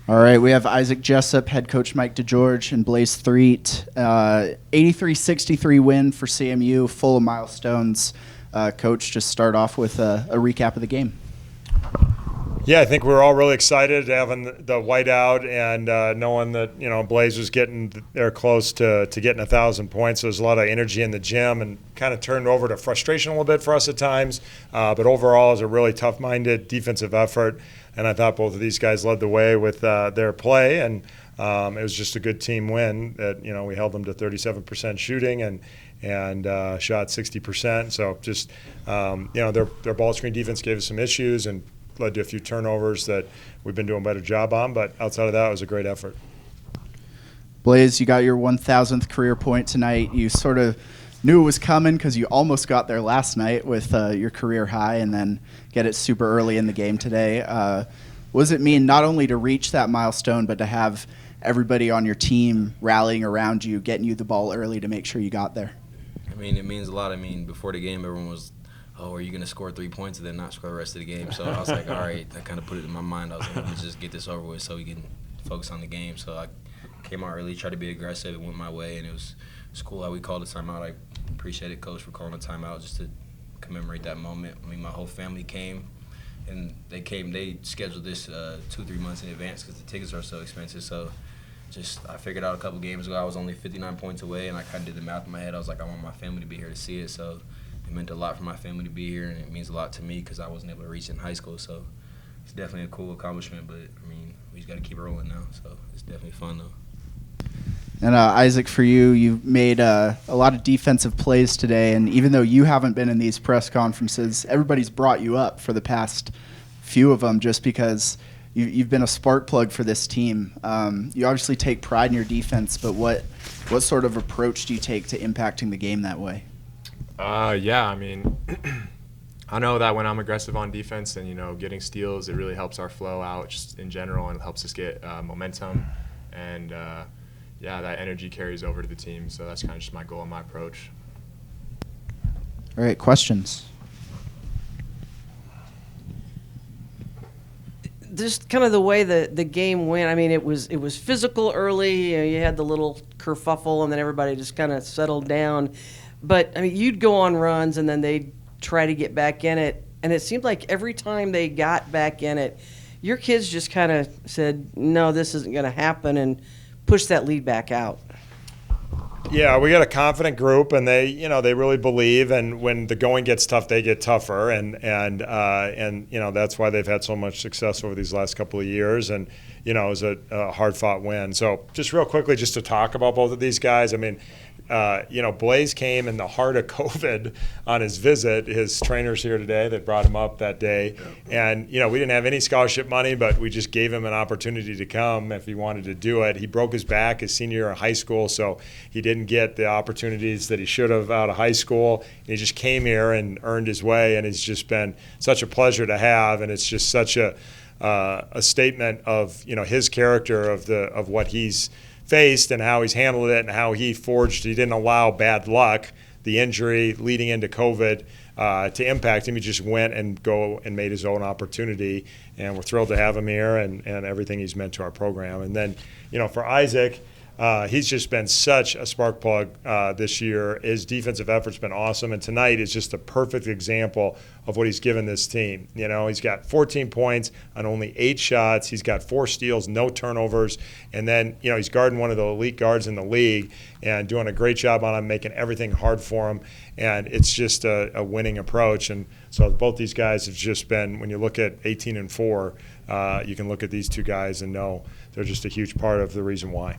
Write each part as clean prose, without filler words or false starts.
All right, we have Isaac Jessup, head coach Mike DeGeorge, and Blaise Threatt. 83-63 win for CMU, full of milestones. Coach, just start off with a recap of the game. Yeah, I think we're all really excited having the whiteout and knowing that, Blaise was getting there close to getting 1,000 points. So there's a lot of energy in the gym and kind of turned over to frustration a little bit for us at times. But overall, it was a really tough-minded defensive effort. And I thought both of these guys led the way with their play. And it was just a good team win that, we held them to 37% shooting and shot 60%. So just, their ball screen defense gave us some issues and led to a few turnovers that we've been doing a better job on. But outside of that, it was a great effort. Blaise, you got your 1,000th career point tonight. You sort of knew it was coming because you almost got there last night with your career high and then get it super early in the game today. What does it mean not only to reach that milestone, but to have everybody on your team rallying around you, getting you the ball early to make sure you got there? I mean, it means a lot. I mean, before the game, everyone was, oh, are you going to score 3 points and then not score the rest of the game? So I was like, all right, I kind of put it in my mind. I was like, let me just get this over with so we can focus on the game. So I came out early, tried to be aggressive. It went my way, and it was cool how we called a timeout. I appreciate it, Coach, for calling a timeout just to commemorate that moment. I mean, my whole family came, and they scheduled this 2-3 months in advance because the tickets are so expensive. So I figured out a couple games ago I was only 59 points away, and I kind of did the math in my head. I was like, I want my family to be here to see it. So it meant a lot for my family to be here, and it means a lot to me because I wasn't able to reach in high school. So it's definitely a cool accomplishment, but, I mean, we just got to keep it rolling now. So it's definitely fun, though. And Isaac, for you made a lot of defensive plays today, and even though you haven't been in these press conferences, everybody's brought you up for the past few of them just because you've been a spark plug for this team. You obviously take pride in your defense, but what sort of approach do you take to impacting the game that way? Yeah, I mean, I know that when I'm aggressive on defense and, getting steals, it really helps our flow out just in general and helps us get momentum. And, that energy carries over to the team. So that's kind of just my goal and my approach. All right, questions? Just kind of the way the game went. I mean, it was physical early. You had the little kerfuffle, and then everybody just kind of settled down. But, I mean, you'd go on runs, and then they'd try to get back in it. And it seemed like every time they got back in it, your kids just kind of said, no, this isn't going to happen, and pushed that lead back out. Yeah, we got a confident group, and they really believe. And when the going gets tough, they get tougher, and that's why they've had so much success over these last couple of years. And it was a hard-fought win. So just real quickly, just to talk about both of these guys. I mean, Blaise came in the heart of COVID on his visit. His trainer's here today that brought him up that day. And, we didn't have any scholarship money, but we just gave him an opportunity to come if he wanted to do it. He broke his back his senior year of high school, so he didn't get the opportunities that he should have out of high school. And he just came here and earned his way, and it's just been such a pleasure to have. And it's just such a statement of, his character of what he's faced and how he's handled it and how he didn't allow bad luck, the injury leading into COVID, to impact him. He just went and made his own opportunity, and we're thrilled to have him here and everything he's meant to our program. And then, for Isaac, he's just been such a spark plug this year. His defensive effort's been awesome, and tonight is just a perfect example of what he's given this team. He's got 14 points on only 8 shots. He's got 4 steals, no turnovers, and then he's guarding one of the elite guards in the league and doing a great job on him, making everything hard for him. And it's just a winning approach. And so both these guys have just been, when you look at 18-4, you can look at these two guys and know they're just a huge part of the reason why.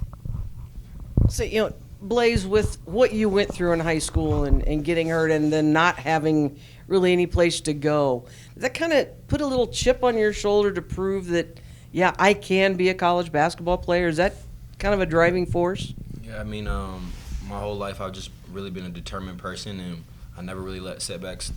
So, Blaise, with what you went through in high school and getting hurt and then not having really any place to go, does that kind of put a little chip on your shoulder to prove that, yeah, I can be a college basketball player? Is that kind of a driving force? Yeah, I mean, my whole life I've just really been a determined person, and I never really let setbacks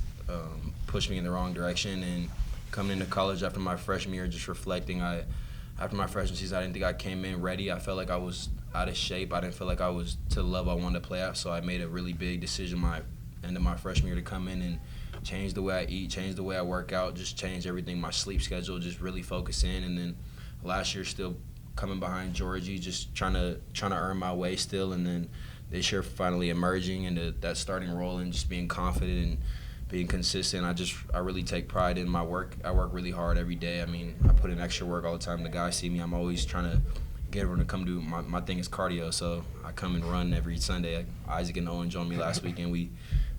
push me in the wrong direction. And coming into college after my freshman year, just reflecting, after my freshman season, I didn't think I came in ready. I felt like I was out of shape. I didn't feel like I was to the level I wanted to play at, so I made a really big decision end of my freshman year to come in and change the way I eat, change the way I work out, just change everything, my sleep schedule, just really focus in. And then last year still coming behind Georgie, just trying to earn my way still, and then this year finally emerging into that starting role and just being confident and being consistent. I really take pride in my work. I work really hard every day. I mean, I put in extra work all the time. The guys see me. I'm always trying to get everyone to come do my thing is cardio, so I come and run every Sunday. Isaac and Owen joined me last week, and we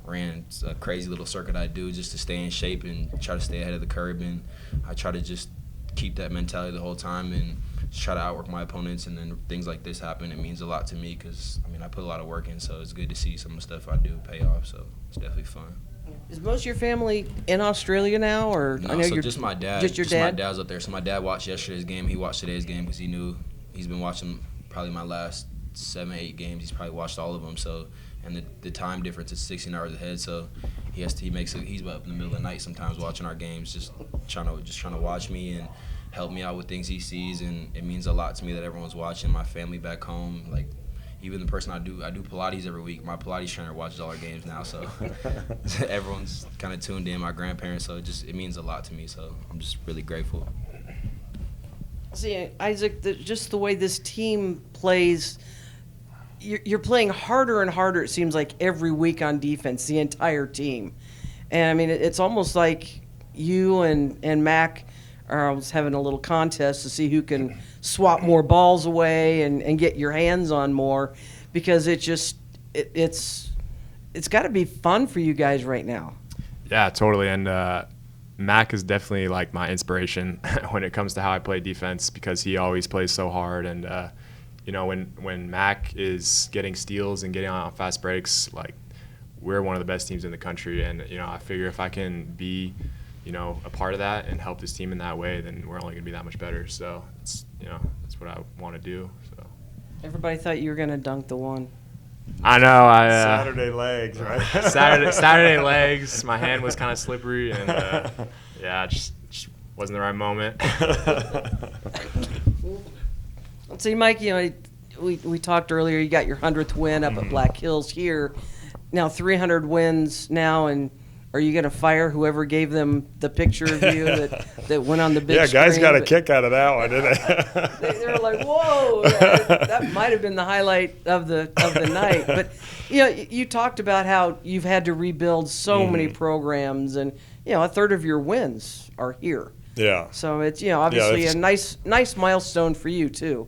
ran a crazy little circuit I do just to stay in shape and try to stay ahead of the curve. And I try to just keep that mentality the whole time and just try to outwork my opponents. And then things like this happen. It means a lot to me because, I put a lot of work in, so it's good to see some of the stuff I do pay off. So it's definitely fun. Is most of your family in Australia now, or no? I know So you're just my dad. Just your dad. My dad's up there. So my dad watched yesterday's game. He watched today's game because he knew he's been watching probably my last 7-8 games. He's probably watched all of them. So, and the time difference is 16 hours ahead. So he's up in the middle of the night sometimes watching our games, just trying to watch me and help me out with things he sees. And it means a lot to me that everyone's watching. My family back home, like. Even the person I do Pilates every week. My Pilates trainer watches all our games now, so everyone's kind of tuned in. My grandparents, so it means a lot to me. So I'm just really grateful. See, Isaac, just the way this team plays, you're playing harder and harder. It seems like every week on defense, the entire team, and it's almost like you and Mac are having a little contest to see who can swap more balls away and get your hands on more, because it's got to be fun for you guys right now. Yeah, totally. And Mac is definitely like my inspiration when it comes to how I play defense, because he always plays so hard. And when Mac is getting steals and getting on fast breaks, like, we're one of the best teams in the country. And I figure if I can be a part of that and help this team in that way, then we're only going to be that much better. So it's that's what I want to do. So everybody thought you were going to dunk the one. I know. Saturday legs, right? Saturday legs. My hand was kind of slippery, and it just wasn't the right moment. Let's see, Mike. We talked earlier. You got your 100th win up at Black Hills here. Now 300 wins now, and are you going to fire whoever gave them the picture of you that went on the big screen? Yeah, guys got a kick out of that one, didn't they? They were like, whoa, that might have been the highlight of the night. But, you talked about how you've had to rebuild so many programs, and, a third of your wins are here. Yeah. So it's, obviously a nice milestone for you, too.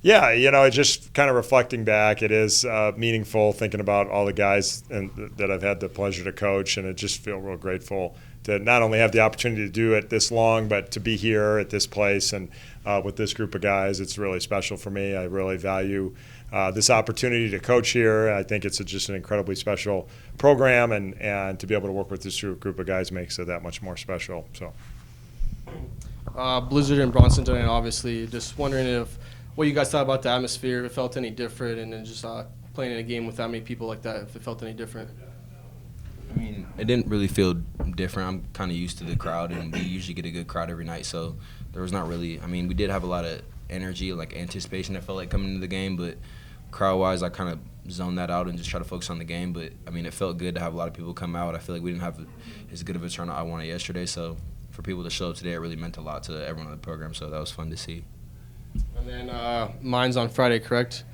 Yeah, just kind of reflecting back, it is meaningful thinking about all the guys that I've had the pleasure to coach, and I just feel real grateful to not only have the opportunity to do it this long, but to be here at this place and with this group of guys. It's really special for me. I really value this opportunity to coach here. I think it's just an incredibly special program, and to be able to work with this group of guys makes it that much more special. So, Blizzard and Bronson tonight, obviously. Just wondering what you guys thought about the atmosphere, if it felt any different, and then just playing in a game with that many people like that, if it felt any different. I mean, it didn't really feel different. I'm kind of used to the crowd, and we usually get a good crowd every night, so there was not really – I mean, we did have a lot of energy, like anticipation, I felt like, coming into the game, but crowd-wise, I kind of zoned that out and just try to focus on the game. But, I mean, it felt good to have a lot of people come out. I feel like we didn't have as good of a turnout I wanted yesterday, so for people to show up today, it really meant a lot to everyone in the program, so that was fun to see. And then mine's on Friday, correct?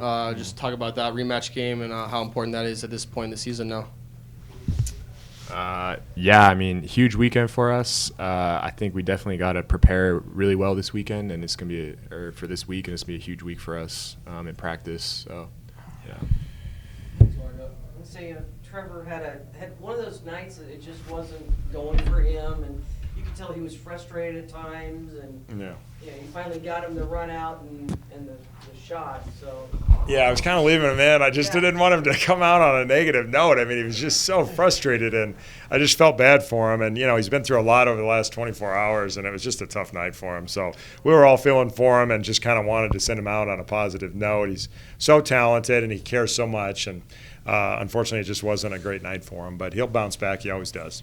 Just talk about that rematch game and how important that is at this point in the season now. Yeah, I mean, huge weekend for us. I think we definitely got to prepare really well this weekend, and it's going to be for this week, and it's going to be a huge week for us in practice. So, yeah. Let's say Trevor had one of those nights that it just wasn't going for him, and you could tell he was frustrated at times, and you finally got him to run out and the shot. So yeah, I was kind of leaving him in. I just didn't want him to come out on a negative note. I mean, he was just so frustrated, and I just felt bad for him. And, he's been through a lot over the last 24 hours, and it was just a tough night for him. So we were all feeling for him and just kind of wanted to send him out on a positive note. He's so talented, and he cares so much. And unfortunately, it just wasn't a great night for him. But he'll bounce back. He always does.